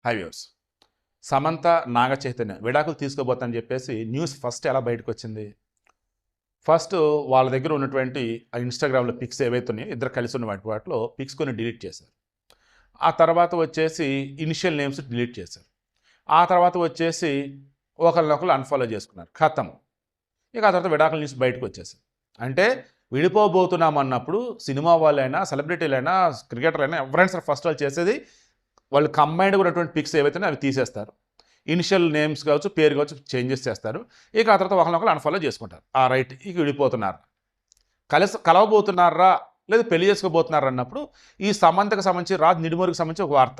High viewers. Samantha Naga Chaitanya విడాకులు తీసుకోబోతుందని చెప్పేసి న్యూస్ ఫస్ట్ ఎలా బయటకు వచ్చింది? ఫస్ట్ వాళ్ళ దగ్గర ఉన్నటువంటి ఆ ఇన్స్టాగ్రామ్లో పిక్స్ ఏవైతే ఉన్నాయో ఇద్దరు కలిసి ఉన్న వాటిలో పిక్స్ కొన్ని డిలీట్ చేశారు. ఆ తర్వాత వచ్చేసి ఇనిషియల్ నేమ్స్ డిలీట్ చేశారు. ఆ తర్వాత వచ్చేసి ఒకరినొకరు అన్ఫాలో చేసుకున్నారు. ఖతం. ఇక ఆ తర్వాత విడాకుల న్యూస్ బయటకు వచ్చేసింది. అంటే విడిపోబోతున్నాం అన్నప్పుడు సినిమా వాళ్ళైనా, సెలబ్రిటీలైనా, క్రికెటర్లైనా ఎవరైనా సరే ఫస్ట్ వాళ్ళు చేసేది వాళ్ళు కంబైన్డ్గా ఉన్నటువంటి పిక్స్ ఏవైతే అవి తీసేస్తారు. ఇనిషియల్ నేమ్స్ కావచ్చు, పేరు కావచ్చు చేంజెస్ చేస్తారు. ఇక ఆ తర్వాత ఒకరినొకరు అన్ఫాలో చేసుకుంటారు. రైట్, ఇక విడిపోతున్నారు, కలవబోతున్నారా లేదా పెళ్లి చేసుకోబోతున్నారు అన్నప్పుడు ఈ సమంతకు సంబంధించి రాజ్ నిడుమూరికి సంబంధించి ఒక వార్త.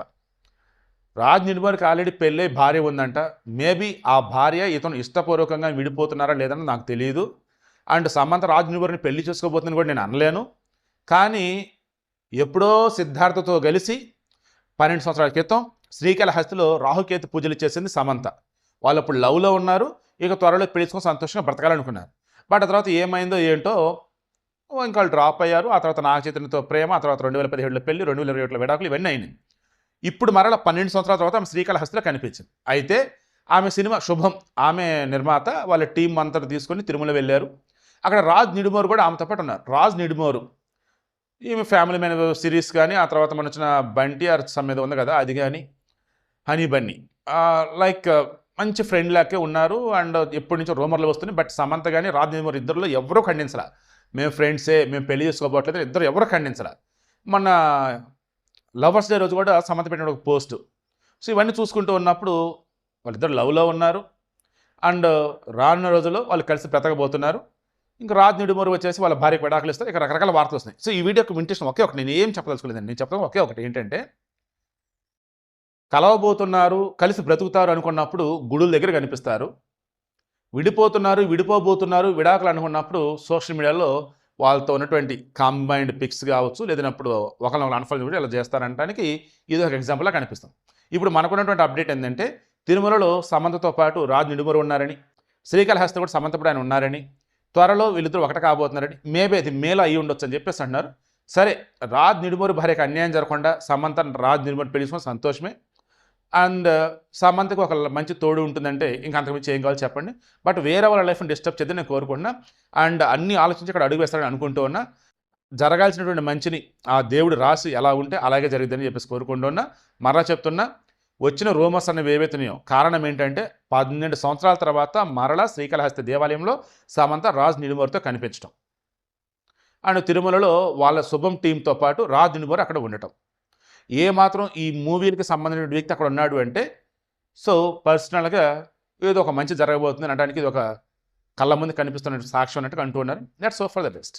రాజ్ నిడుమూరికి ఆల్రెడీ పెళ్ళై భార్య ఉందంట. మేబీ ఆ భార్య ఇతను ఇష్టపూర్వకంగా విడిపోతున్నారా లేదని నాకు తెలియదు. అండ్ సమంత రాజ్ నిడుమూరిని పెళ్లి చేసుకోబోతుందని కూడా నేను అనలేను. కానీ ఎప్పుడో సిద్ధార్థతో కలిసి 12 సంవత్సరాల క్రితం శ్రీకాళహస్తిలో రాహుకేతు పూజలు చేసింది సమంత. వాళ్ళు అప్పుడు లవ్లో ఉన్నారు. ఇక త్వరలో పెళ్లిసుకొని సంతోషంగా బ్రతకాలనుకున్నారు. బట్ ఆ తర్వాత ఏమైందో ఏంటో ఇంకా వాళ్ళు డ్రాప్ అయ్యారు. ఆ తర్వాత నాగ చైతన్యతో ప్రేమ, ఆ తర్వాత 2017లో పెళ్లి, 2021లో విడాకులు, ఇవన్నీ అయినాయి. ఇప్పుడు మరలా 12 సంవత్సరాల తర్వాత ఆమె శ్రీకాళహస్తిలో కనిపించింది. అయితే ఆమె సినిమా శుభం, ఆమె నిర్మాత, వాళ్ళ టీం అంతా తీసుకొని తిరుమల వెళ్ళారు. అక్కడ రాజ్ నిడుమూరు కూడా ఆమెతో పాటు ఉన్నారు. రాజ్ నిడుమూరు ఈమె ఫ్యామిలీ మ్యాన్ సిరీస్ కానీ, ఆ తర్వాత మన వచ్చిన బంటి ఆర్ సమ్ మీద ఉంది కదా అది కానీ, హనీ బన్నీ, లైక్ మంచి ఫ్రెండ్ లాకే ఉన్నారు. అండ్ ఎప్పటి నుంచో రూమర్లు వస్తున్నాయి. బట్ సమంత కానీ రాజ్ నిడుమూరు ఇద్దరులో ఎవరూ ఖండించలా. మేము ఫ్రెండ్సే, మేము పెళ్లి చేసుకోబోట్లేదు, ఇద్దరు ఎవరు ఖండించలా. మొన్న లవర్స్ డే రోజు కూడా సమంత పెట్టిన ఒక పోస్ట్. సో ఇవన్నీ చూసుకుంటూ ఉన్నప్పుడు వాళ్ళిద్దరు లవ్లో ఉన్నారు. అండ్ రానున్న రోజుల్లో వాళ్ళు కలిసి బ్రతకబోతున్నారు. ఇంకా రాజ్ నిడుమూరు వచ్చేసి వాళ్ళ భార్యకు విడాకులు ఇస్తారు. ఇక రకరకాల వార్తలు వస్తున్నాయి. సో ఈ వీడియోకి ఇంట్రెస్ట్ ఒకే ఒకటి, నేను ఏం చెప్పదలుచుకోలేదండి. నేను చెప్పడం ఒకే ఒకటి ఏంటంటే, కలవబోతున్నారు, కలిసి బ్రతుకుతారు అనుకున్నప్పుడు గుడుల దగ్గర కనిపిస్తారు. విడిపోబోతున్నారు, విడాకులు అనుకున్నప్పుడు సోషల్ మీడియాలో వాళ్ళతో ఉన్నటువంటి కంబైన్డ్ పిక్స్ కావచ్చు, లేదన్నప్పుడు ఒకరినొకరు అన్ఫాలో కూడా ఇలా చేస్తారనడానికి ఇది ఒక ఎగ్జాంపుల్లా కనిపిస్తుంది. ఇప్పుడు మనకున్నటువంటి అప్డేట్ ఏంటంటే, తిరుమలలో సమంతతో పాటు రాజ్ నిడుమూరు ఉన్నారని, శ్రీకాళహస్తి కూడా సమంత కూడా ఆయన ఉన్నారని, త్వరలో వీళ్ళిద్దరూ ఒకటి కాబోతున్నారని, మేబీ అది మేలో అయ్యి ఉండొచ్చు అని చెప్పేసి అంటున్నారు. సరే, రాజ్ నిడుమూరు భార్యకు అన్యాయం జరగకుండా సమంత రాజ్ నిడుమూరు పెళ్లి సంతోషమే. అండ్ సమంతకు ఒక మంచి తోడు ఉంటుందంటే ఇంకా అంతకుమించి ఏం కావాలి చెప్పండి. బట్ వేరే వాళ్ళ లైఫ్ని డిస్టర్బ్ చేద్దని నేను కోరుకుంటున్నా. అండ్ అన్ని ఆలోచించి అక్కడ అడుగు వేస్తారని అనుకుంటూ ఉన్నా. జరగాల్సినటువంటి మంచిని ఆ దేవుడు రాసి ఎలా ఉంటే అలాగే జరిగిద్దని చెప్పేసి కోరుకుంటూ ఉన్నా. మరలా చెప్తున్నా, వచ్చిన రూమర్స్ అనేవి ఏవైతున్నాయో కారణం ఏంటంటే 12 సంవత్సరాల తర్వాత మరలా శ్రీకాళహస్తి దేవాలయంలో సమంత రాజ్ నిడుమూరుతో కనిపించడం, అండ్ తిరుమలలో వాళ్ళ శుభం టీంతో పాటు రాజ్ నిడుమూరు అక్కడ ఉండటం. ఏమాత్రం ఈ మూవీలకి సంబంధించిన వ్యక్తి అక్కడ ఉన్నాడు అంటే, సో పర్సనల్గా ఏదో ఒక మంచి జరగబోతుంది అనడానికి ఇది ఒక కళ్ళ ముందు కనిపిస్తున్న సాక్ష్యం అన్నట్టు అంటూ ఉన్నారు. That's so for the best.